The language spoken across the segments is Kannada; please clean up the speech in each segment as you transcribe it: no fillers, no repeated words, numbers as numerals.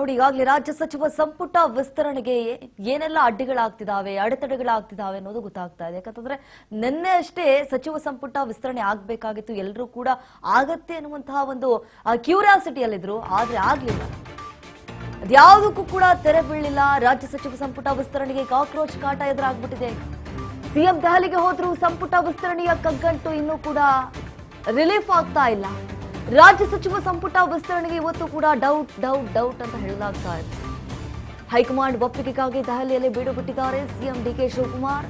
ನೋಡಿ ಈಗಾಗಲೇ ರಾಜ್ಯ ಸಚಿವ ಸಂಪುಟ ವಿಸ್ತರಣೆಗೆ ಏನೆಲ್ಲ ಅಡ್ಡಿಗಳಾಗ್ತಿದಾವೆ ಅಡೆತಡೆಗಳಾಗ್ತಿದಾವೆ ಅನ್ನೋದು ಗೊತ್ತಾಗ್ತಾ ಇದೆ. ಯಾಕಂತಂದ್ರೆ ನಿನ್ನೆ ಅಷ್ಟೇ ಸಚಿವ ಸಂಪುಟ ವಿಸ್ತರಣೆ ಆಗ್ಬೇಕಾಗಿತ್ತು, ಎಲ್ಲರೂ ಕೂಡ ಆಗತ್ತೆ ಅನ್ನುವಂತಹ ಒಂದು ಕ್ಯೂರಿಯಾಸಿಟಿಯಲ್ಲಿದ್ರು. ಆದ್ರೆ ಆಗ್ಲಿಲ್ಲ, ಅದ್ಯಾವುದಕ್ಕೂ ಕೂಡ ತೆರೆ ಬೀಳಿಲ್ಲ. ರಾಜ್ಯ ಸಚಿವ ಸಂಪುಟ ವಿಸ್ತರಣೆಗೆ ಕಾಕ್ರೋಚ್ ಕಾಟ ಎದುರಾಗ್ಬಿಟ್ಟಿದೆ. ಸಿಎಂ ದೆಹಲಿಗೆ ಹೋದ್ರು ಸಂಪುಟ ವಿಸ್ತರಣೆಯ ಕಗ್ಗಂಟು ಇನ್ನೂ ಕೂಡ ರಿಲೀಫ್ ಆಗ್ತಾ ಇಲ್ಲ. ರಾಜ್ಯ ಸಚಿವ ಸಂಪುಟ ವಿಸ್ತರಣೆಗೆ ಇವತ್ತು ಕೂಡ ಡೌಟ್ ಡೌಟ್ ಡೌಟ್ ಅಂತ ಹೇಳಲಾಗ್ತಾ ಇದೆ. ಹೈಕಮಾಂಡ್ ಒಪ್ಪಿಗೆಗಾಗಿ ದೆಹಲಿಯಲ್ಲಿ ಬೀಡು ಬಿಟ್ಟಿದ್ದಾರೆ ಸಿಎಂ ಡಿಕೆ ಶಿವಕುಮಾರ್.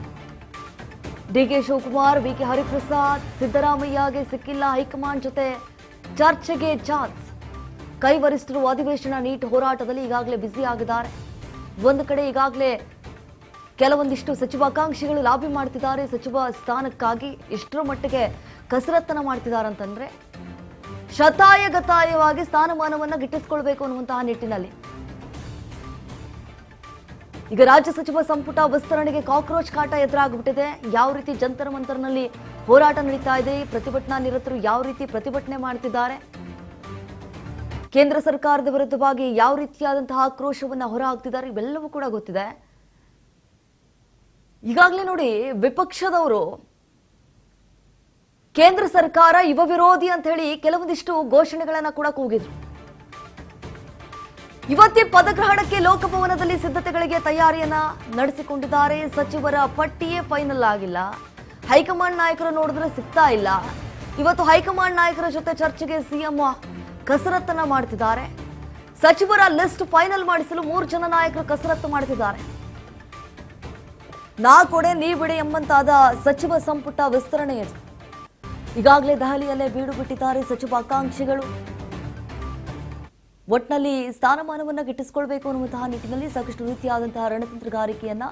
ಬಿಕೆ ಹರಿಪ್ರಸಾದ್, ಸಿದ್ದರಾಮಯ್ಯಗೆ ಸಿಕ್ಕಿಲ್ಲ ಹೈಕಮಾಂಡ್ ಜೊತೆ ಚರ್ಚೆಗೆ ಚಾನ್ಸ್. ಕೈ ವರಿಷ್ಠರು ಅಧಿವೇಶನ ನೀಟ್ ಹೋರಾಟದಲ್ಲಿ ಈಗಾಗಲೇ ಬ್ಯುಸಿ ಆಗಿದ್ದಾರೆ. ಒಂದು ಕಡೆ ಈಗಾಗಲೇ ಕೆಲವೊಂದಿಷ್ಟು ಸಚಿವಾಕಾಂಕ್ಷಿಗಳು ಲಾಬಿ ಮಾಡ್ತಿದ್ದಾರೆ ಸಚಿವ ಸ್ಥಾನಕ್ಕಾಗಿ. ಇಷ್ಟರ ಮಟ್ಟಿಗೆ ಕಸರತ್ತನ ಮಾಡ್ತಿದ್ದಾರೆ ಅಂತಂದ್ರೆ ಶತಾಯಗತಾಯವಾಗಿ ಸ್ಥಾನಮಾನವನ್ನ ಗಿಟ್ಟಿಸಿಕೊಳ್ಬೇಕು ಅನ್ನುವಂತಹ ನಿಟ್ಟಿನಲ್ಲಿ ಈಗ ರಾಜ್ಯ ಸಚಿವ ಸಂಪುಟ ವಿಸ್ತರಣೆಗೆ ಕಾಕ್ರೋಚ್ ಕಾಟ ಎದುರಾಗ್ಬಿಟ್ಟಿದೆ. ಯಾವ ರೀತಿ ಜಂತರ್ ಮಂತರ್ನಲ್ಲಿ ಹೋರಾಟ ನಡೀತಾ ಇದೆ, ಪ್ರತಿಭಟನಾ ನಿರತರು ಯಾವ ರೀತಿ ಪ್ರತಿಭಟನೆ ಮಾಡ್ತಿದ್ದಾರೆ, ಕೇಂದ್ರ ಸರ್ಕಾರದ ವಿರುದ್ಧವಾಗಿ ಯಾವ ರೀತಿಯಾದಂತಹ ಆಕ್ರೋಶವನ್ನ ಹೊರ ಹಾಕ್ತಿದ್ದಾರೆ, ಇವೆಲ್ಲವೂ ಕೂಡ ಗೊತ್ತಿದೆ. ಈಗಾಗಲೇ ನೋಡಿ ವಿಪಕ್ಷದವರು ಕೇಂದ್ರ ಸರ್ಕಾರ ಯುವ ವಿರೋಧಿ ಅಂತ ಹೇಳಿ ಕೆಲವೊಂದಿಷ್ಟು ಘೋಷಣೆಗಳನ್ನ ಕೂಡ ಕೂಗಿದ್ರು. ಇವತ್ತೇ ಪದಗ್ರಹಣಕ್ಕೆ ಲೋಕಭವನದಲ್ಲಿ ಸಿದ್ಧತೆಗಳಿಗೆ ತಯಾರಿಯನ್ನ ನಡೆಸಿಕೊಂಡಿದ್ದಾರೆ. ಸಚಿವರ ಪಟ್ಟಿಯೇ ಫೈನಲ್ ಆಗಿಲ್ಲ. ಹೈಕಮಾಂಡ್ ನಾಯಕರು ನೋಡಿದ್ರೆ ಸಿಗ್ತಾ ಇಲ್ಲ. ಇವತ್ತು ಹೈಕಮಾಂಡ್ ನಾಯಕರ ಜೊತೆ ಚರ್ಚೆಗೆ ಸಿಎಂ ಕಸರತ್ತನ್ನ ಮಾಡ್ತಿದ್ದಾರೆ. ಸಚಿವರ ಲಿಸ್ಟ್ ಫೈನಲ್ ಮಾಡಿಸಲು 3 ಜನ ನಾಯಕರು ಕಸರತ್ತು ಮಾಡ್ತಿದ್ದಾರೆ. ನಾ ಕೊಡೆ ನೀ ಬಿಡೆ ಎಂಬಂತಾದ ಸಚಿವ ಸಂಪುಟ ವಿಸ್ತರಣೆ ಈಗಾಗಲೇ ದೆಹಲಿಯಲ್ಲೇ ಬೀಡು ಬಿಟ್ಟಿದ್ದಾರೆ ಸಚಿವಾಕಾಂಕ್ಷಿಗಳು. ಒಟ್ನಲ್ಲಿ ಸ್ಥಾನಮಾನವನ್ನ ಗಿಟ್ಟಿಸಿಕೊಳ್ಬೇಕು ಅನ್ನುವಂತಹ ನಿಟ್ಟಿನಲ್ಲಿ ಸಾಕಷ್ಟು ರೀತಿಯಾದಂತಹ ರಣತಂತ್ರಗಾರಿಕೆಯನ್ನ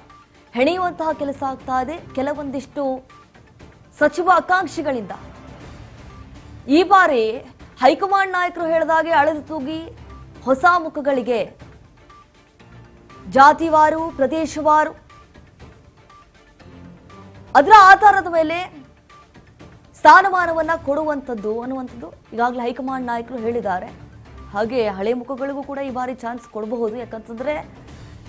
ಹೆಣೆಯುವಂತಹ ಕೆಲಸ ಆಗ್ತಾ ಇದೆ ಕೆಲವೊಂದಿಷ್ಟು ಸಚಿವ ಆಕಾಂಕ್ಷಿಗಳಿಂದ. ಈ ಬಾರಿ ಹೈಕಮಾಂಡ್ ನಾಯಕರು ಹೇಳಿದಾಗೆ ಅಳೆದು ತೂಗಿ ಹೊಸ ಮುಖಗಳಿಗೆ ಜಾತಿವಾರು, ಪ್ರದೇಶವಾರು ಅದರ ಆಧಾರದ ಮೇಲೆ ಸ್ಥಾನಮಾನವನ್ನ ಕೊಡುವಂಥದ್ದು ಅನ್ನುವಂಥದ್ದು ಈಗಾಗಲೇ ಹೈಕಮಾಂಡ್ ನಾಯಕರು ಹೇಳಿದ್ದಾರೆ. ಹಾಗೆ ಹಳೆ ಮುಖಗಳಿಗೂ ಕೂಡ ಈ ಬಾರಿ ಚಾನ್ಸ್ ಕೊಡಬಹುದು. ಯಾಕಂತಂದ್ರೆ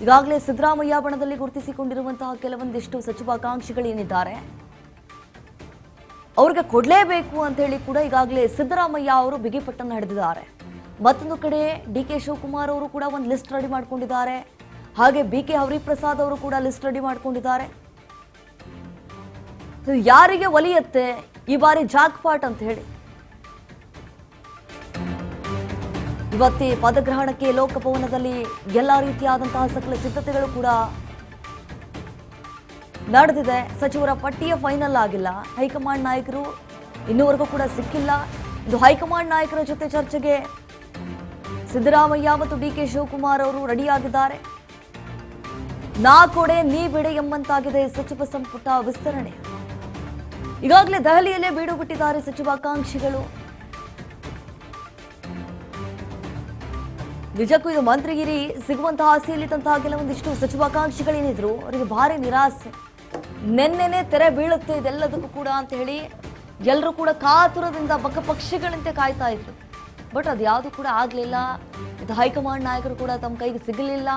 ಈಗಾಗಲೇ ಸಿದ್ದರಾಮಯ್ಯ ಬಣದಲ್ಲಿ ಗುರುತಿಸಿಕೊಂಡಿರುವಂತಹ ಕೆಲವೊಂದಿಷ್ಟು ಸಚಿವಾಕಾಂಕ್ಷಿಗಳೇನಿದ್ದಾರೆ ಅವ್ರಿಗೆ ಕೊಡಲೇಬೇಕು ಅಂತ ಹೇಳಿ ಕೂಡ ಈಗಾಗಲೇ ಸಿದ್ದರಾಮಯ್ಯ ಅವರು ಬಿಗಿಪಟ್ಟನ್ನು ಹಿಡಿದಿದ್ದಾರೆ. ಮತ್ತೊಂದು ಕಡೆ ಡಿಕೆ ಶಿವಕುಮಾರ್ ಅವರು ಕೂಡ ಒಂದು ಲಿಸ್ಟ್ ರೆಡಿ ಮಾಡ್ಕೊಂಡಿದ್ದಾರೆ. ಹಾಗೆ ಬಿಕೆ ಹರಿಪ್ರಸಾದ್ ಅವರು ಕೂಡ ಲಿಸ್ಟ್ ರೆಡಿ ಮಾಡ್ಕೊಂಡಿದ್ದಾರೆ. ಯಾರಿಗೆ ಒಲಿಯತ್ತೆ ಈ ಬಾರಿ ಜಾಕ್ಪಾಟ್ ಅಂತ ಹೇಳಿ ಇವತ್ತೇ ಪದಗ್ರಹಣಕ್ಕೆ ಲೋಕಭವನದಲ್ಲಿ ಎಲ್ಲಾ ರೀತಿಯಾದಂತಹ ಸಕಲ ಸಿದ್ಧತೆಗಳು ಕೂಡ ನಡೆದಿದೆ. ಸಚಿವರ ಪಟ್ಟಿಯ ಫೈನಲ್ ಆಗಿಲ್ಲ. ಹೈಕಮಾಂಡ್ ನಾಯಕರು ಇನ್ನೂವರೆಗೂ ಕೂಡ ಸಿಕ್ಕಿಲ್ಲ. ಇದು ಹೈಕಮಾಂಡ್ ನಾಯಕರ ಜೊತೆ ಚರ್ಚೆಗೆ ಸಿದ್ದರಾಮಯ್ಯ ಮತ್ತು ಡಿಕೆ ಶಿವಕುಮಾರ್ ಅವರು ರೆಡಿಯಾಗಿದ್ದಾರೆ. ನಾ ಕೊಡೆ ನೀ ಬಿಡೆ ಎಂಬಂತಾಗಿದೆ ಸಚಿವ ಸಂಪುಟ ವಿಸ್ತರಣೆ. ಈಗಾಗಲೇ ದೆಹಲಿಯಲ್ಲೇ ಬೀಡು ಬಿಟ್ಟಿದ್ದಾರೆ ಸಚಿವಾಕಾಂಕ್ಷಿಗಳು. ನಿಜಕ್ಕೂ ಇದು ಮಂತ್ರಿಗಿರಿ ಸಿಗುವಂತಹ ಆಸೆಯಲ್ಲಿದ್ದಂತಹ ಕೆಲವೊಂದಿಷ್ಟು ಸಚಿವಾಕಾಂಕ್ಷಿಗಳೇನಿದ್ರು ಅವರಿಗೆ ಭಾರಿ ನಿರಾಸೆ. ನೆನ್ನೆನೆ ತೆರೆ ಬೀಳುತ್ತೆ ಇದೆಲ್ಲದಕ್ಕೂ ಕೂಡ ಅಂತ ಹೇಳಿ ಎಲ್ಲರೂ ಕೂಡ ಕಾತುರದಿಂದ ಬಕಪಕ್ಷಿಗಳಂತೆ ಕಾಯ್ತಾ ಇದ್ರು. ಬಟ್ ಅದು ಯಾವುದು ಕೂಡ ಆಗ್ಲಿಲ್ಲ. ಇದು ಹೈಕಮಾಂಡ್ ನಾಯಕರು ಕೂಡ ತಮ್ಮ ಕೈಗೆ ಸಿಗಲಿಲ್ಲ.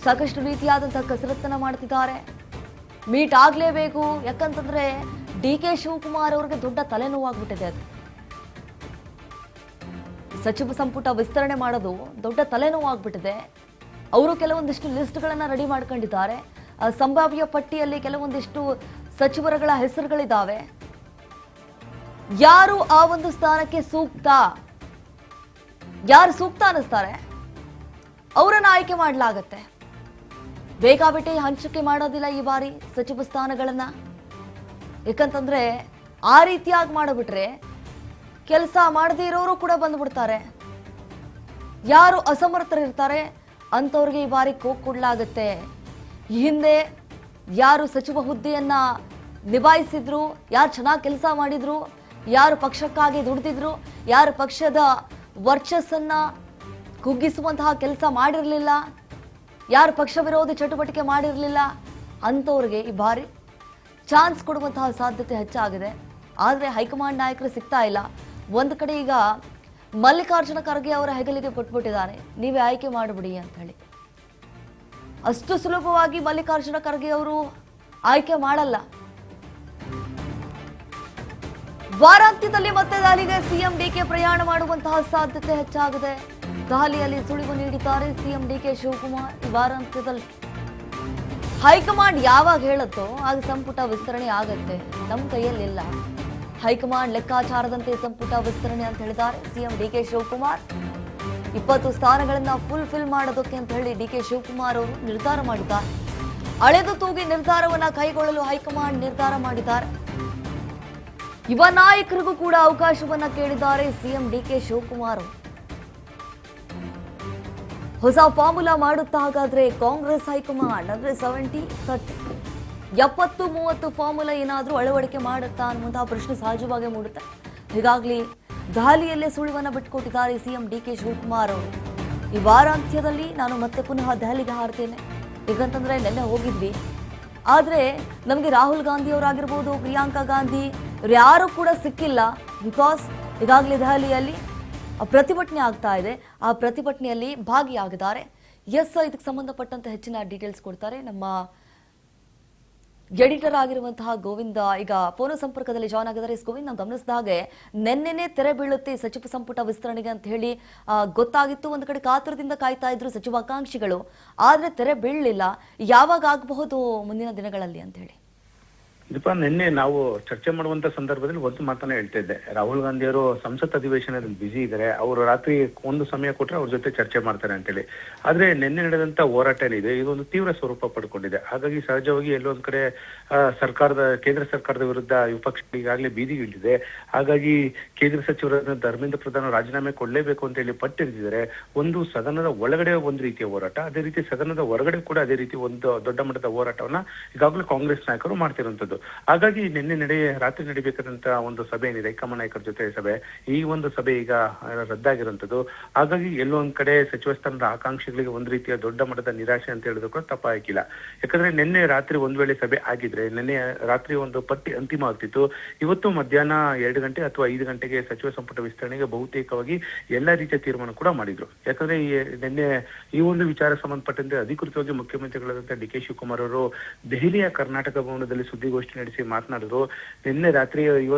ಸಾಕಷ್ಟು ರೀತಿಯಾದಂತಹ ಕಸರತ್ತನ್ನ ಮಾಡ್ತಿದ್ದಾರೆ. ಮೀಟ್ ಆಗ್ಲೇಬೇಕು. ಯಾಕಂತಂದ್ರೆ ಡಿಕೆ ಶಿವಕುಮಾರ್ ಅವರಿಗೆ ದೊಡ್ಡ ತಲೆನೋವಾಗ್ಬಿಟ್ಟಿದೆ. ಅದು ಸಚಿವ ಸಂಪುಟ ವಿಸ್ತರಣೆ ಮಾಡೋದು ದೊಡ್ಡ ತಲೆನೋವಾಗ್ಬಿಟ್ಟಿದೆ. ಅವರು ಕೆಲವೊಂದಿಷ್ಟು ಲಿಸ್ಟ್ಗಳನ್ನ ರೆಡಿ ಮಾಡ್ಕೊಂಡಿದ್ದಾರೆ. ಸಂಭಾವ್ಯ ಪಟ್ಟಿಯಲ್ಲಿ ಕೆಲವೊಂದಿಷ್ಟು ಸಚಿವರುಗಳ ಹೆಸರುಗಳಿದ್ದಾವೆ. ಯಾರು ಆ ಒಂದು ಸ್ಥಾನಕ್ಕೆ ಸೂಕ್ತ, ಯಾರು ಸೂಕ್ತ ಅನ್ನಿಸ್ತಾರೆ ಅವರನ್ನ ಆಯ್ಕೆ ಮಾಡಲಾಗತ್ತೆ. ಬೇಕಾಬಿಟ್ಟಿ ಹಂಚಿಕೆ ಮಾಡೋದಿಲ್ಲ ಈ ಬಾರಿ ಸಚಿವ ಸ್ಥಾನಗಳನ್ನ. ಯಾಕಂತಂದ್ರೆ ಆ ರೀತಿಯಾಗಿ ಮಾಡಿಬಿಟ್ರೆ ಕೆಲಸ ಮಾಡದೇ ಇರೋರು ಕೂಡ ಬಂದ್ಬಿಡ್ತಾರೆ. ಯಾರು ಅಸಮರ್ಥರಿರ್ತಾರೆ ಅಂತವ್ರಿಗೆ ಈ ಬಾರಿ ಕೋಕ್ ಕೊಡ್ಲಾಗತ್ತೆ. ಈ ಹಿಂದೆ ಯಾರು ಸಚಿವ ಹುದ್ದೆಯನ್ನ ನಿಭಾಯಿಸಿದ್ರು, ಯಾರು ಚೆನ್ನಾಗಿ ಕೆಲಸ ಮಾಡಿದ್ರು, ಯಾರು ಪಕ್ಷಕ್ಕಾಗಿ ದುಡಿದಿದ್ರು, ಯಾರು ಪಕ್ಷದ ವರ್ಚಸ್ಸನ್ನ ಕುಗ್ಗಿಸುವಂತಹ ಕೆಲಸ ಮಾಡಿರಲಿಲ್ಲ, ಯಾರು ಪಕ್ಷ ವಿರೋಧಿ ಚಟುವಟಿಕೆ ಮಾಡಿರಲಿಲ್ಲ ಅಂತವರಿಗೆ ಈ ಬಾರಿ ಚಾನ್ಸ್ ಕೊಡುವಂತಹ ಸಾಧ್ಯತೆ ಹೆಚ್ಚಾಗಿದೆ. ಆದರೆ ಹೈಕಮಾಂಡ್ ನಾಯಕರು ಸಿಗ್ತಾ ಇಲ್ಲ. ಒಂದು ಕಡೆ ಈಗ ಮಲ್ಲಿಕಾರ್ಜುನ ಖರ್ಗೆ ಅವರ ಹೆಗಲಿಗೆ ಕೊಟ್ಬಿಟ್ಟಿದ್ದಾರೆ, ನೀವೇ ಆಯ್ಕೆ ಮಾಡಿಬಿಡಿ ಅಂತ ಹೇಳಿ. ಅಷ್ಟು ಸುಲಭವಾಗಿ ಮಲ್ಲಿಕಾರ್ಜುನ ಖರ್ಗೆ ಅವರು ಆಯ್ಕೆ ಮಾಡಲ್ಲ. ವಾರಾಂತ್ಯದಲ್ಲಿ ಮತ್ತೆ ದೆಹಲಿಗೆ ಸಿಎಂ ಡಿಕೆ ಪ್ರಯಾಣ ಮಾಡುವಂತಹ ಸಾಧ್ಯತೆ ಹೆಚ್ಚಾಗಿದೆ. ದೆಹಲಿಯಲ್ಲಿ ಸುಳಿವು ನೀಡಿದ್ದಾರೆ ಸಿಎಂ ಡಿಕೆ ಶಿವಕುಮಾರ್. ಈ ವಾರಾಂತ್ಯದಲ್ಲಿ ಹೈಕಮಾಂಡ್ ಯಾವಾಗ ಹೇಳುತ್ತೋ ಆಗ ಸಂಪುಟ ವಿಸ್ತರಣೆ ಆಗತ್ತೆ, ನಮ್ಮ ಕೈಯಲ್ಲಿಲ್ಲ. ಹೈಕಮಾಂಡ್ ಲೆಕ್ಕಾಚಾರದಂತೆ ಸಂಪುಟ ವಿಸ್ತರಣೆ ಅಂತ ಹೇಳಿದ್ದಾರೆ ಸಿಎಂ ಡಿಕೆ ಶಿವಕುಮಾರ್. 20 ಸ್ಥಾನಗಳನ್ನ ಫುಲ್ಫಿಲ್ ಮಾಡೋದಕ್ಕೆ ಅಂತ ಹೇಳಿ ಡಿಕೆ ಶಿವಕುಮಾರ್ ಅವರು ನಿರ್ಧಾರ ಮಾಡಿದ್ದಾರೆ. ಅಳೆದು ತೂಗಿ ನಿರ್ಧಾರವನ್ನ ಕೈಗೊಳ್ಳಲು ಹೈಕಮಾಂಡ್ ನಿರ್ಧಾರ ಮಾಡಿದ್ದಾರೆ. ಯುವ ನಾಯಕರಿಗೂ ಕೂಡ ಅವಕಾಶವನ್ನ ಕೇಳಿದ್ದಾರೆ ಸಿಎಂ ಡಿಕೆ ಶಿವಕುಮಾರ್. ಹೊಸ ಫಾರ್ಮುಲಾ ಮಾಡುತ್ತಾ ಹಾಗಾದ್ರೆ ಕಾಂಗ್ರೆಸ್ ಹೈಕಮಾಂಡ್ ಅಂದ್ರೆ 70-30 70-30 ಫಾರ್ಮುಲಾ ಏನಾದ್ರೂ ಅಳವಡಿಕೆ ಮಾಡುತ್ತಾ ಅನ್ನುವಂತಹ ಪ್ರಶ್ನೆ ಸಹಜವಾಗಿ ಮೂಡುತ್ತೆ. ಹೀಗಾಗ್ಲಿ ದೆಹಲಿಯಲ್ಲೇ ಸುಳಿವನ್ನ ಬಿಟ್ಟುಕೊಟ್ಟಿದ್ದಾರೆ ಸಿಎಂ ಡಿಕೆ ಶಿವಕುಮಾರ್ ಅವರು. ಈ ವಾರಾಂತ್ಯದಲ್ಲಿ ನಾನು ಮತ್ತೆ ಪುನಃ ದೆಹಲಿಗೆ ಹಾರ್ತೇನೆ, ಯಾಕಂತಂದ್ರೆ ನೆನ್ನೆ ಹೋಗಿದ್ವಿ, ಆದ್ರೆ ನಮಗೆ ರಾಹುಲ್ ಗಾಂಧಿ ಅವರಾಗಿರ್ಬೋದು, ಪ್ರಿಯಾಂಕಾ ಗಾಂಧಿ ಯಾರು ಕೂಡ ಸಿಕ್ಕಿಲ್ಲ. ಬಿಕಾಸ್ ಈಗಾಗಲೇ ದೆಹಲಿಯಲ್ಲಿ ಪ್ರತಿಭಟನೆ ಆಗ್ತಾ ಇದೆ, ಆ ಪ್ರತಿಭಟನೆಯಲ್ಲಿ ಭಾಗಿಯಾಗಿದ್ದಾರೆ. ಇದಕ್ಕೆ ಸಂಬಂಧಪಟ್ಟಂತೆ ಹೆಚ್ಚಿನ ಡೀಟೇಲ್ಸ್ ಕೊಡ್ತಾರೆ ನಮ್ಮ ಎಡಿಟರ್ ಆಗಿರುವಂತಹ ಗೋವಿಂದ. ಈಗ ಫೋನ್ ಸಂಪರ್ಕದಲ್ಲಿ ಜಾಯ್ನ್ ಆಗಿದ್ದಾರೆ. ಗೋವಿಂದ್, ನಾವು ಗಮನಿಸಿದ ಹಾಗೆ ನೆನ್ನೆನೆ ತೆರೆ ಬೀಳುತ್ತೆ ಸಚಿವ ಸಂಪುಟ ವಿಸ್ತರಣೆಗೆ ಅಂತ ಹೇಳಿ ಗೊತ್ತಾಗಿತ್ತು. ಒಂದು ಕಡೆ ಕಾತುರದಿಂದ ಕಾಯ್ತಾ ಇದ್ರು ಸಚಿವಾಕಾಂಕ್ಷಿಗಳು, ಆದ್ರೆ ತೆರೆ ಬೀಳಲಿಲ್ಲ. ಯಾವಾಗ ಆಗಬಹುದು ಮುಂದಿನ ದಿನಗಳಲ್ಲಿ ಅಂತ ಹೇಳಿ? ದೀಪಾ, ನಿನ್ನೆ ನಾವು ಚರ್ಚೆ ಮಾಡುವಂತ ಸಂದರ್ಭದಲ್ಲಿ ಒಂದು ಮಾತನ್ನ ಹೇಳ್ತಾ ಇದ್ದೆ. ರಾಹುಲ್ ಗಾಂಧಿ ಅವರು ಸಂಸತ್ ಅಧಿವೇಶನದಲ್ಲಿ ಬಿಸಿ ಇದ್ದಾರೆ, ಅವರು ರಾತ್ರಿ ಒಂದು ಸಮಯ ಕೊಟ್ರೆ ಅವ್ರ ಜೊತೆ ಚರ್ಚೆ ಮಾಡ್ತಾರೆ ಅಂತೇಳಿ. ಆದ್ರೆ ನಿನ್ನೆ ನಡೆದಂತ ಹೋರಾಟ ಏನಿದೆ ಇದೊಂದು ತೀವ್ರ ಸ್ವರೂಪ ಪಡ್ಕೊಂಡಿದೆ. ಹಾಗಾಗಿ ಸಹಜವಾಗಿ ಎಲ್ಲೊಂದ್ ಕಡೆ ಕೇಂದ್ರ ಸರ್ಕಾರದ ವಿರುದ್ಧ ವಿಪಕ್ಷ ಈಗಾಗಲೇ ಬೀದಿಗಿಳಿದಿದೆ. ಹಾಗಾಗಿ ಕೇಂದ್ರ ಸಚಿವರಾದ ಧರ್ಮೇಂದ್ರ ಪ್ರಧಾನ್ ರಾಜೀನಾಮೆ ಕೊಡಲೇಬೇಕು ಅಂತ ಹೇಳಿ ಪಟ್ಟಿರಿದ್ದಾರೆ. ಒಂದು ಸದನದ ಒಳಗಡೆ ಒಂದು ರೀತಿಯ ಹೋರಾಟ, ಅದೇ ರೀತಿ ಸದನದ ಹೊರಗಡೆ ಕೂಡ ಅದೇ ರೀತಿ ಒಂದು ದೊಡ್ಡ ಮಟ್ಟದ ಹೋರಾಟವನ್ನ ಈಗಾಗಲೇ ಕಾಂಗ್ರೆಸ್ ನಾಯಕರು ಮಾಡ್ತಿರುವಂತದ್ದು. ಹಾಗಾಗಿ ನಿನ್ನೆ ರಾತ್ರಿ ನಡಿಬೇಕಾದಂತ ಒಂದು ಸಭೆ ಏನಿದೆ ಹೈಕಮಾಂಡ್ ನಾಯಕರ ಜೊತೆ ಸಭೆ, ಈ ಒಂದು ಸಭೆ ಈಗ ರದ್ದಾಗಿರುವಂತದ್ದು. ಹಾಗಾಗಿ ಎಲ್ಲೋ ಒಂದ್ ಕಡೆ ಸಚಿವ ಸ್ಥಾನದ ಆಕಾಂಕ್ಷಿಗಳಿಗೆ ಒಂದು ರೀತಿಯ ದೊಡ್ಡ ಮಟ್ಟದ ನಿರಾಶೆ ಅಂತ ಹೇಳಿದ್ರು ಕೂಡ ತಪ್ಪಾಗಿಲ್ಲ. ಯಾಕಂದ್ರೆ ನಿನ್ನೆ ರಾತ್ರಿ ಒಂದ್ ವೇಳೆ ಸಭೆ ಆಗಿದ್ರೆ ನಿನ್ನೆ ರಾತ್ರಿ ಒಂದು ಪಟ್ಟಿ ಅಂತಿಮ ಆಗ್ತಿತ್ತು. ಇವತ್ತು ಮಧ್ಯಾಹ್ನ 2 ಗಂಟೆ ಅಥವಾ 5 ಗಂಟೆಗೆ ಸಚಿವ ಸಂಪುಟ ವಿಸ್ತರಣೆಗೆ ಬಹುತೇಕವಾಗಿ ಎಲ್ಲಾ ರೀತಿಯ ತೀರ್ಮಾನ ಕೂಡ ಮಾಡಿದ್ರು. ಯಾಕಂದ್ರೆ ನಿನ್ನೆ ಈ ಒಂದು ವಿಚಾರ ಸಂಬಂಧಪಟ್ಟಂತೆ ಅಧಿಕೃತವಾಗಿ ಮುಖ್ಯಮಂತ್ರಿಗಳಾದಂತಹ ಡಿ ಕೆ ಶಿವಕುಮಾರ್ ಅವರು ದೆಹಲಿಯ ಕರ್ನಾಟಕ ಭವನದಲ್ಲಿ ಸುದ್ದಿಗೋಷ್ಠಿ ನಡೆಸಿ ಮಾತನಾಡಿದ್ರು. ನಿನ್ನೆ ರಾತ್ರಿ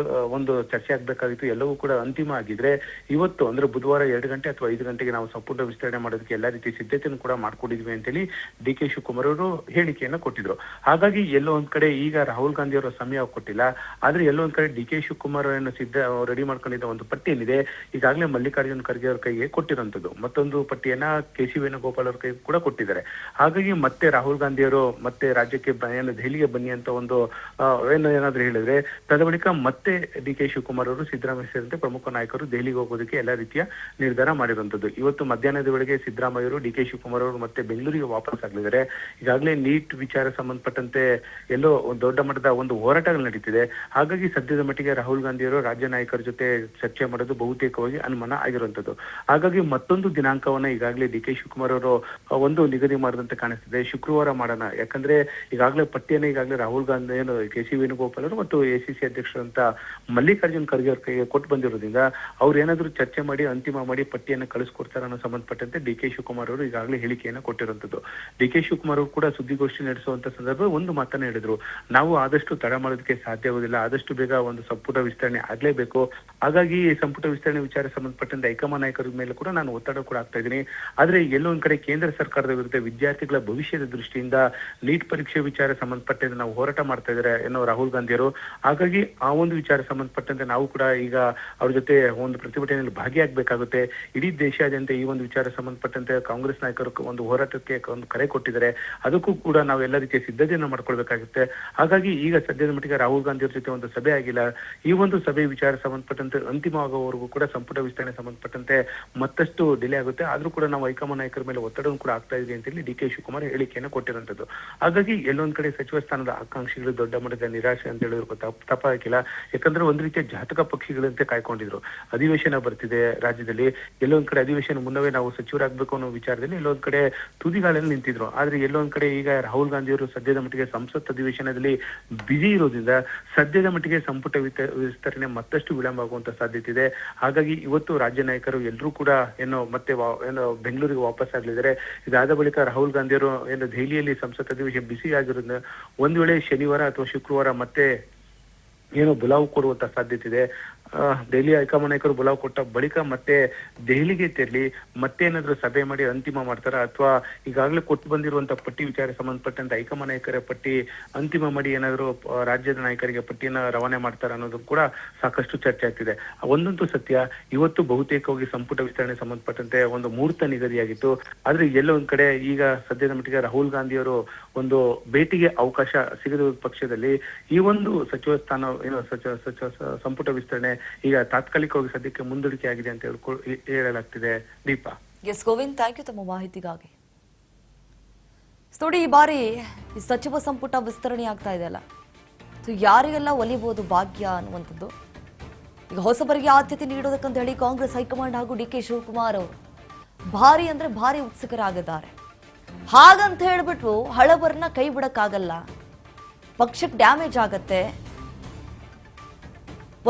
ಒಂದು ಚರ್ಚೆ ಆಗ್ಬೇಕಾಗಿತ್ತು, ಎಲ್ಲವೂ ಕೂಡ ಅಂತಿಮ ಆಗಿದ್ರೆ ಇವತ್ತು ಅಂದ್ರೆ ಬುಧವಾರ 2 ಗಂಟೆ ಅಥವಾ 5 ಗಂಟೆಗೆ ನಾವು ಸಂಪುಟ ವಿಸ್ತರಣೆ ಮಾಡೋದಕ್ಕೆ ಎಲ್ಲಾ ರೀತಿ ಸಿದ್ಧತೆಯನ್ನು ಕೂಡ ಮಾಡ್ಕೊಂಡಿದ್ವಿ ಅಂತೇಳಿ ಡಿ ಕೆ ಶಿವಕುಮಾರ್ ಅವರು ಹೇಳಿಕೆಯನ್ನ ಕೊಟ್ಟಿದ್ರು. ಹಾಗಾಗಿ ಎಲ್ಲೋ ಒಂದ್ ಕಡೆ ಈಗ ರಾಹುಲ್ ಗಾಂಧಿ ಅವರ ಸಮಯ ಕೊಟ್ಟಿಲ್ಲ, ಆದ್ರೆ ಎಲ್ಲೋ ಒಂದ್ ಕಡೆ ಡಿ ಕೆ ಶಿವಕುಮಾರ್ ರೆಡಿ ಮಾಡ್ಕೊಂಡಿದ್ದ ಒಂದು ಪಟ್ಟಿ ಏನಿದೆ ಈಗಾಗಲೇ ಮಲ್ಲಿಕಾರ್ಜುನ್ ಖರ್ಗೆ ಅವ್ರ ಕೈಗೆ ಕೊಟ್ಟಿರುವಂತದ್ದು. ಮತ್ತೊಂದು ಪಟ್ಟಿಯನ್ನ ಕೆ.ಸಿ. ವೇಣುಗೋಪಾಲ್ ಅವ್ರ ಕೈಗೆ ಕೂಡ ಕೊಟ್ಟಿದ್ದಾರೆ. ಹಾಗಾಗಿ ಮತ್ತೆ ರಾಹುಲ್ ಗಾಂಧಿ ಅವರು ಮತ್ತೆ ರಾಜ್ಯಕ್ಕೆ ದೆಹಲಿಗೆ ಬನ್ನಿ ಅಂತ ಒಂದು ಏನಾದ್ರೂ ಹೇಳಿದ್ರೆ ತದಬಳಿಕ ಮತ್ತೆ ಡಿ ಕೆ ಶಿವಕುಮಾರ್ ಅವರು ಸಿದ್ದರಾಮಯ್ಯ ಸೇರಿದಂತೆ ಪ್ರಮುಖ ನಾಯಕರು ದೆಹಲಿಗೆ ಹೋಗೋದಕ್ಕೆ ಎಲ್ಲಾ ರೀತಿಯ ನಿರ್ಧಾರ ಮಾಡಿರುವಂತದ್ದು. ಇವತ್ತು ಮಧ್ಯಾಹ್ನದ ವೇಳೆಗೆ ಸಿದ್ದರಾಮಯ್ಯ ಅವರು ಡಿ ಕೆ ಶಿವಕುಮಾರ್ ಅವರು ಮತ್ತೆ ಬೆಂಗಳೂರಿಗೆ ವಾಪಸ್ ಆಗಲಿದ್ದಾರೆ. ಈಗಾಗಲೇ ನೀಟ್ ವಿಚಾರ ಸಂಬಂಧಪಟ್ಟಂತೆ ಎಲ್ಲೋ ದೊಡ್ಡ ಮಟ್ಟದ ಒಂದು ಹೋರಾಟಗಳು ನಡೀತಿದೆ. ಹಾಗಾಗಿ ಸದ್ಯದ ಮಟ್ಟಿಗೆ ರಾಹುಲ್ ಗಾಂಧಿ ಅವರು ರಾಜ್ಯ ನಾಯಕರ ಜೊತೆ ಚರ್ಚೆ ಮಾಡೋದು ಬಹುತೇಕವಾಗಿ ಅನುಮಾನ ಆಗಿರುವಂತದ್ದು. ಹಾಗಾಗಿ ಮತ್ತೊಂದು ದಿನಾಂಕವನ್ನ ಈಗಾಗಲೇ ಡಿ ಕೆ ಶಿವಕುಮಾರ್ ಅವರು ಒಂದು ನಿಗದಿ ಮಾಡಿದಂತೆ ಕಾಣಿಸ್ತಿದೆ. ಶುಕ್ರವಾರ ಮಾಡೋಣ, ಯಾಕಂದ್ರೆ ಈಗಾಗಲೇ ಪಟ್ಟಿಯನ್ನು ಈಗಾಗಲೇ ರಾಹುಲ್ ಗಾಂಧಿ ಕೆ.ಸಿ. ವೇಣುಗೋಪಾಲ್ ಅವರು ಮತ್ತು ಎಸಿಸಿ ಅಧ್ಯಕ್ಷರಂತ ಮಲ್ಲಿಕಾರ್ಜುನ್ ಖರ್ಗೆ ಅವ್ರ ಕೈಗೆ ಕೊಟ್ಟು ಬಂದಿರೋದ್ರಿಂದ ಅವ್ರು ಏನಾದ್ರು ಚರ್ಚೆ ಮಾಡಿ ಅಂತಿಮ ಮಾಡಿ ಪಟ್ಟಿಯನ್ನು ಕಳಿಸ್ಕೊಡ್ತಾರೆ ಅನ್ನೋ ಸಂಬಂಧಪಟ್ಟಂತೆ ಡಿ ಕೆ ಶಿವಕುಮಾರ್ ಅವರು ಈಗಾಗಲೇ ಹೇಳಿಕೆಯನ್ನು ಕೊಟ್ಟಿರುವಂತದ್ದು. ಡಿ ಕೆ ಶಿವಕುಮಾರ್ ಅವರು ಕೂಡ ಸುದ್ದಿಗೋಷ್ಠಿ ನಡೆಸುವಂತ ಸಂದರ್ಭ ಒಂದು ಮಾತನ್ನ ಹೇಳಿದ್ರು, ನಾವು ಆದಷ್ಟು ತಡ ಮಾಡೋದಕ್ಕೆ ಸಾಧ್ಯವಾಗುದಿಲ್ಲ, ಆದಷ್ಟು ಬೇಗ ಒಂದು ಸಂಪುಟ ವಿಸ್ತರಣೆ ಆಗ್ಲೇಬೇಕು. ಹಾಗಾಗಿ ಸಂಪುಟ ವಿಸ್ತರಣೆ ವಿಚಾರ ಸಂಬಂಧಪಟ್ಟಂತೆ ಹೈಕಮಾಂಡ್ ನಾಯಕರ ಮೇಲೆ ಕೂಡ ನಾನು ಒತ್ತಡ ಕೂಡ ಆಗ್ತಾ ಇದ್ದೀನಿ. ಆದ್ರೆ ಎಲ್ಲೋ ಒಂದ್ ಕಡೆ ಕೇಂದ್ರ ಸರ್ಕಾರದ ವಿರುದ್ಧ ವಿದ್ಯಾರ್ಥಿಗಳ ಭವಿಷ್ಯದ ದೃಷ್ಟಿಯಿಂದ ನೀಟ್ ಪರೀಕ್ಷೆ ವಿಚಾರ ಸಂಬಂಧಪಟ್ಟಂತೆ ನಾವು ಹೋರಾಟ ಮಾಡ್ತಾ ಇದ್ದಾರೆ ಏನೋ ರಾಹುಲ್ ಗಾಂಧಿಯವರು. ಹಾಗಾಗಿ ಆ ಒಂದು ವಿಚಾರ ಸಂಬಂಧಪಟ್ಟಂತೆ ನಾವು ಕೂಡ ಈಗ ಅವ್ರ ಜೊತೆ ಒಂದು ಪ್ರತಿಭಟನೆಯಲ್ಲಿ ಭಾಗಿಯಾಗಬೇಕಾಗುತ್ತೆ. ಇಡೀ ದೇಶಾದ್ಯಂತ ಈ ಒಂದು ವಿಚಾರ ಸಂಬಂಧಪಟ್ಟಂತೆ ಕಾಂಗ್ರೆಸ್ ನಾಯಕರು ಒಂದು ಹೋರಾಟಕ್ಕೆ ಒಂದು ಕರೆ ಕೊಟ್ಟಿದ್ದಾರೆ. ಅದಕ್ಕೂ ಕೂಡ ನಾವು ಎಲ್ಲ ರೀತಿಯ ಸಿದ್ಧತೆಯನ್ನು ಮಾಡ್ಕೊಳ್ಬೇಕಾಗುತ್ತೆ. ಹಾಗಾಗಿ ಈಗ ಸದ್ಯದ ಮಟ್ಟಿಗೆ ರಾಹುಲ್ ಗಾಂಧಿ ಅವ್ರ ಜೊತೆ ಒಂದು ಸಭೆ ಆಗಿಲ್ಲ. ಈ ಒಂದು ಸಭೆ ವಿಚಾರ ಸಂಬಂಧಪಟ್ಟಂತೆ ಅಂತಿಮವಾಗುವವರೆಗೂ ಕೂಡ ಸಂಪುಟ ವಿಸ್ತರಣೆ ಸಂಬಂಧಪಟ್ಟಂತೆ ಮತ್ತಷ್ಟು ಡಿಲೇ ಆಗುತ್ತೆ. ಆದ್ರೂ ಕೂಡ ನಾವು ಹೈಕಮಾಂಡ್ ನಾಯಕರ ಮೇಲೆ ಒತ್ತಡವನ್ನು ಕೂಡ ಆಗ್ತಾ ಇದೆ ಅಂತ ಹೇಳಿ ಡಿ ಕೆ ಶಿವಕುಮಾರ್ ಹೇಳಿಕೆಯನ್ನು ಕೊಟ್ಟಿರುವಂತದ್ದು. ಹಾಗಾಗಿ ಎಲ್ಲೊಂದ್ ಕಡೆ ಸಚಿವ ಸ್ಥಾನದ ಆಕಾಂಕ್ಷಿಗಳು ದೊಡ್ಡ ಮಾಡಿದ ನಿರಾಶೆ ಅಂತ ಹೇಳಿದ್ರು ತಪ್ಪಾಗಿಲ್ಲ. ಯಾಕಂದ್ರೆ ಒಂದ್ ರೀತಿಯ ಜಾತಕ ಪಕ್ಷಿಗಳಂತೆ ಕಾಯ್ಕೊಂಡಿದ್ರು. ಅಧಿವೇಶನ ಬರ್ತಿದೆ ರಾಜ್ಯದಲ್ಲಿ, ಎಲ್ಲೊಂದ್ ಕಡೆ ಅಧಿವೇಶನ ಮುನ್ನವೇ ನಾವು ಸಚಿವರಾಗಬೇಕು ಅನ್ನೋ ವಿಚಾರದಲ್ಲಿ ಎಲ್ಲೊಂದ್ ಕಡೆ ತುದಿಗಾಲಲ್ಲಿ ನಿಂತಿದ್ರು. ಆದ್ರೆ ಎಲ್ಲೊಂದ್ ಕಡೆ ಈಗ ರಾಹುಲ್ ಗಾಂಧಿ ಅವರು ಸದ್ಯದ ಮಟ್ಟಿಗೆ ಸಂಸತ್ ಅಧಿವೇಶನದಲ್ಲಿ ಬಿಸಿ ಇರೋದ್ರಿಂದ ಸದ್ಯದ ಮಟ್ಟಿಗೆ ಸಂಪುಟ ವಿಸ್ತರಣೆ ಮತ್ತಷ್ಟು ವಿಳಂಬ ಆಗುವಂತ ಸಾಧ್ಯತೆ ಇದೆ. ಹಾಗಾಗಿ ಇವತ್ತು ರಾಜ್ಯ ನಾಯಕರು ಎಲ್ಲರೂ ಕೂಡ ಮತ್ತೆ ಬೆಂಗಳೂರಿಗೆ ವಾಪಸ್ ಆಗ್ಲಿದ್ದಾರೆ. ಇದಾದ ಬಳಿಕ ರಾಹುಲ್ ಗಾಂಧಿ ಅವರು ದೆಹಲಿಯಲ್ಲಿ ಸಂಸತ್ ಅಧಿವೇಶನ ಬಿಸಿ ಆಗಿರೋದ್ರಿಂದ ಒಂದ್ ವೇಳೆ ಶನಿವಾರ ಅಥವಾ ಶುಕ್ರವಾರ ಮತ್ತೆ ಬುಲಾವ್ ಕೊಡುವಂತ ಸಾಧ್ಯತೆ ಇದೆ. ದೆಹಲಿ ಹೈಕಮಾಂಡ್ ನಾಯಕರು ಬುಲಾವ್ ಕೊಟ್ಟ ಬಳಿಕ ಮತ್ತೆ ದೆಹಲಿಗೆ ತೆರಳಿ ಮತ್ತೆ ಏನಾದ್ರು ಸಭೆ ಮಾಡಿ ಅಂತಿಮ ಮಾಡ್ತಾರ, ಅಥವಾ ಈಗಾಗಲೇ ಕೊಟ್ಟು ಬಂದಿರುವಂತ ಪಟ್ಟಿ ವಿಚಾರ ಸಂಬಂಧಪಟ್ಟಂತೆ ಹೈಕಮಾಂಡ್ ನಾಯಕರ ಪಟ್ಟಿ ಅಂತಿಮ ಮಾಡಿ ಏನಾದ್ರು ರಾಜ್ಯದ ನಾಯಕರಿಗೆ ಪಟ್ಟಿಯನ್ನ ರವಾನೆ ಮಾಡ್ತಾರ ಅನ್ನೋದು ಕೂಡ ಸಾಕಷ್ಟು ಚರ್ಚೆ ಆಗ್ತಿದೆ. ಒಂದಂತೂ ಸತ್ಯ, ಇವತ್ತು ಬಹುತೇಕವಾಗಿ ಸಂಪುಟ ವಿಸ್ತರಣೆ ಸಂಬಂಧಪಟ್ಟಂತೆ ಒಂದು ಮುಹೂರ್ತ ನಿಗದಿಯಾಗಿತ್ತು. ಆದ್ರೆ ಎಲ್ಲೋ ಒಂದ್ ಕಡೆ ಈಗ ಸದ್ಯದ ಮಟ್ಟಿಗೆ ರಾಹುಲ್ ಗಾಂಧಿ ಅವರು ಒಂದು ಭೇಟಿಗೆ ಅವಕಾಶ ಸಿಗದ ಪಕ್ಷದಲ್ಲಿ ಈ ಒಂದು ಸಚಿವ ಸ್ಥಾನ ಸಂಪುಟ ವಿಸ್ತರಣೆ ಈಗ ತಾತ್ಕಾಲಿಕವಾಗಿ ಸದ್ಯಕ್ಕೆ ಮುಂದೂಡಿಕೆ ಆಗಿದೆ ಅಂತ ಹೇಳಲಾಗ್ತಿದೆ. ದೀಪಾ. ಎಸ್ ಗೋವಿಂದ್, ಥ್ಯಾಂಕ್ ಯು ತಮ್ಮ ಮಾಹಿತಿಗಾಗಿ. ನೋಡಿ, ಈ ಬಾರಿ ಈ ಸಚಿವ ಸಂಪುಟ ವಿಸ್ತರಣೆ ಆಗ್ತಾ ಇದೆಯಲ್ಲ, ಸೊ ಯಾರಿಗೆಲ್ಲ ಒಲಿಬಹುದು ಭಾಗ್ಯ ಅನ್ನುವಂಥದ್ದು. ಈಗ ಹೊಸಬರಿಗೆ ಆದ್ಯತೆ ನೀಡೋದಕ್ಕಂತ ಹೇಳಿ ಕಾಂಗ್ರೆಸ್ ಹೈಕಮಾಂಡ್ ಹಾಗೂ ಡಿ ಕೆ ಶಿವಕುಮಾರ್ ಅವರು ಭಾರಿ ಅಂದ್ರೆ ಭಾರಿ ಉತ್ಸುಕರಾಗಿದ್ದಾರೆ. ಹಾಗಂತ ಹೇಳ್ಬಿಟ್ಟು ಹಳಬರನ್ನ ಕೈ ಬಿಡಕ್ಕಾಗಲ್ಲ, ಪಕ್ಷಕ್ಕೆ ಡ್ಯಾಮೇಜ್ ಆಗತ್ತೆ.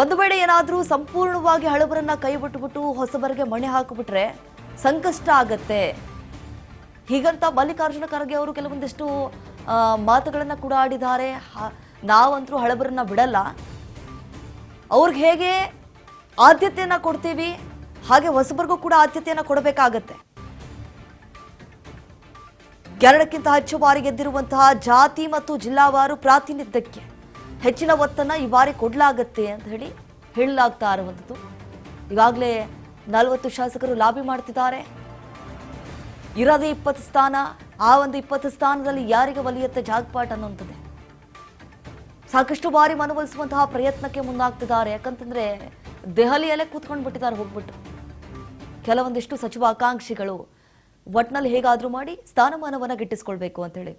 ಒಂದು ವೇಳೆ ಏನಾದ್ರೂ ಸಂಪೂರ್ಣವಾಗಿ ಹಳಬರನ್ನ ಕೈ ಬಿಟ್ಟುಬಿಟ್ಟು ಹೊಸಬರಿಗೆ ಮಣೆ ಹಾಕಿಬಿಟ್ರೆ ಸಂಕಷ್ಟ ಆಗತ್ತೆ. ಹೀಗಂತ ಮಲ್ಲಿಕಾರ್ಜುನ ಖರ್ಗೆ ಅವರು ಕೆಲವೊಂದಿಷ್ಟು ಮಾತುಗಳನ್ನ ಕೂಡ ಆಡಿದ್ದಾರೆ. ನಾವಂತರೂ ಹಳಬರನ್ನ ಬಿಡಲ್ಲ, ಅವ್ರಿಗೆ ಹೇಗೆ ಆದ್ಯತೆಯನ್ನ ಕೊಡ್ತೀವಿ ಹಾಗೆ ಹೊಸಬರಿಗೂ ಕೂಡ ಆದ್ಯತೆಯನ್ನ ಕೊಡಬೇಕಾಗತ್ತೆ. 2ಕ್ಕಿಂತ ಹೆಚ್ಚು ಬಾರಿ ಗೆದ್ದಿರುವಂತಹ ಜಾತಿ ಮತ್ತು ಜಿಲ್ಲಾವಾರು ಪ್ರಾತಿನಿಧ್ಯಕ್ಕೆ ಹೆಚ್ಚಿನ ಒತ್ತನ್ನ ಈ ಬಾರಿ ಕೊಡಲಾಗತ್ತೆ ಅಂತ ಹೇಳಲಾಗ್ತಾ ಇರುವಂಥದ್ದು. ಈಗಾಗಲೇ 40 ಶಾಸಕರು ಲಾಬಿ ಮಾಡ್ತಿದ್ದಾರೆ. ಇರೋದೇ 20 ಸ್ಥಾನ, ಆ ಒಂದು 20 ಸ್ಥಾನದಲ್ಲಿ ಯಾರಿಗೆ ಒಲಿಯುತ್ತೆ ಜಾಗ್ಪಾಟ್ ಅನ್ನುವಂಥದ್ದೇ. ಸಾಕಷ್ಟು ಬಾರಿ ಮನವೊಲಿಸುವಂತಹ ಪ್ರಯತ್ನಕ್ಕೆ ಮುಂದಾಗ್ತಿದ್ದಾರೆ. ಯಾಕಂತಂದ್ರೆ ದೆಹಲಿಯಲ್ಲೇ ಕೂತ್ಕೊಂಡು ಬಿಟ್ಟಿದ್ದಾರೆ ಹೋಗ್ಬಿಟ್ಟು ಕೆಲವೊಂದಿಷ್ಟು ಸಚಿವ ಆಕಾಂಕ್ಷಿಗಳು. ಒಟ್ನಲ್ಲಿ ಹೇಗಾದ್ರೂ ಮಾಡಿ ಸ್ಥಾನಮಾನವನ್ನ ಗಿಟ್ಟಿಸ್ಕೊಳ್ಬೇಕು ಅಂತ ಹೇಳಿ